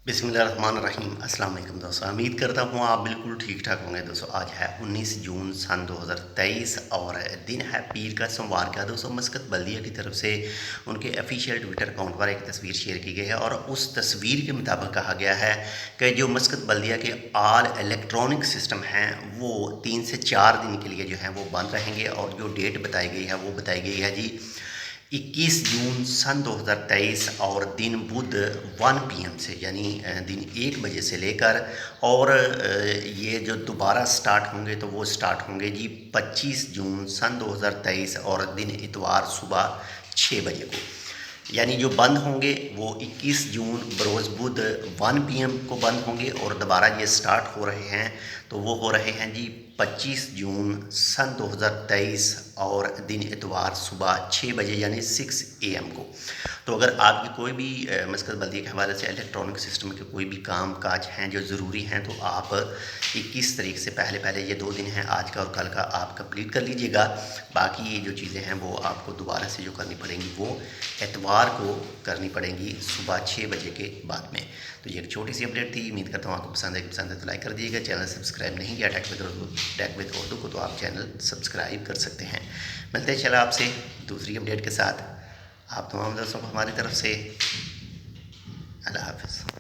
बिस्मिल्लाहिर्रहमानिर्रहीम। अस्सलाम वालेकुम दोस्तों, उम्मीद करता हूँ आप बिल्कुल ठीक ठाक होंगे। दोस्तों आज है 19 जून सन 2023 और दिन है पीर का सोमवार का। दोस्तों मस्कत बल्दिया की तरफ से उनके ऑफिशियल ट्विटर अकाउंट पर एक तस्वीर शेयर की गई है और उस तस्वीर के मुताबिक कहा गया है कि जो मस्कत बल्दिया के ऑल इलेक्ट्रॉनिक सिस्टम हैं वो 3 से 4 दिन के लिए जो है वो बंद रहेंगे और जो डेट बताई गई है वो बताई गई है जी 21 जून सन 2023 और दिन बुध 1 PM से यानी दिन 1 बजे से लेकर और ये जो दोबारा स्टार्ट होंगे तो वो स्टार्ट होंगे जी 25 जून सन 2023 और दिन इतवार सुबह 6 बजे को। यानी जो बंद होंगे वो 21 जून बरोज़ बुध 1 PM को बंद होंगे और दोबारा ये स्टार्ट हो रहे हैं तो वो हो रहे हैं जी 25 जून सन 2023 और दिन इतवार सुबह 6 बजे यानी 6 AM को। तो अगर आपकी कोई भी मस्कत बल्दिया के हवाले से इलेक्ट्रॉनिक सिस्टम के कोई भी काम काज हैं जो ज़रूरी हैं तो आप 21 तारीख से पहले पहले ये 2 दिन हैं आज का और कल का आप कंप्लीट कर लीजिएगा। बाकी ये जो चीज़ें हैं वो आपको दोबारा से जो करनी पड़ेंगी वो एतवार को करनी पड़ेंगी सुबह 6 बजे के बाद में। तो ये एक छोटी सी अपडेट थी, उम्मीद करता हूँ आपको पसंद है तो लाइक कर दिएगा। चैनल सब्सक्राइब नहीं किया टेक विद उर्दू को तो आप चैनल सब्सक्राइब कर सकते हैं। मिलते हैं चला आपसे दूसरी अपडेट के साथ। आप तमाम दोस्तों को हमारी तरफ से अल्लाह हाफ़िज़।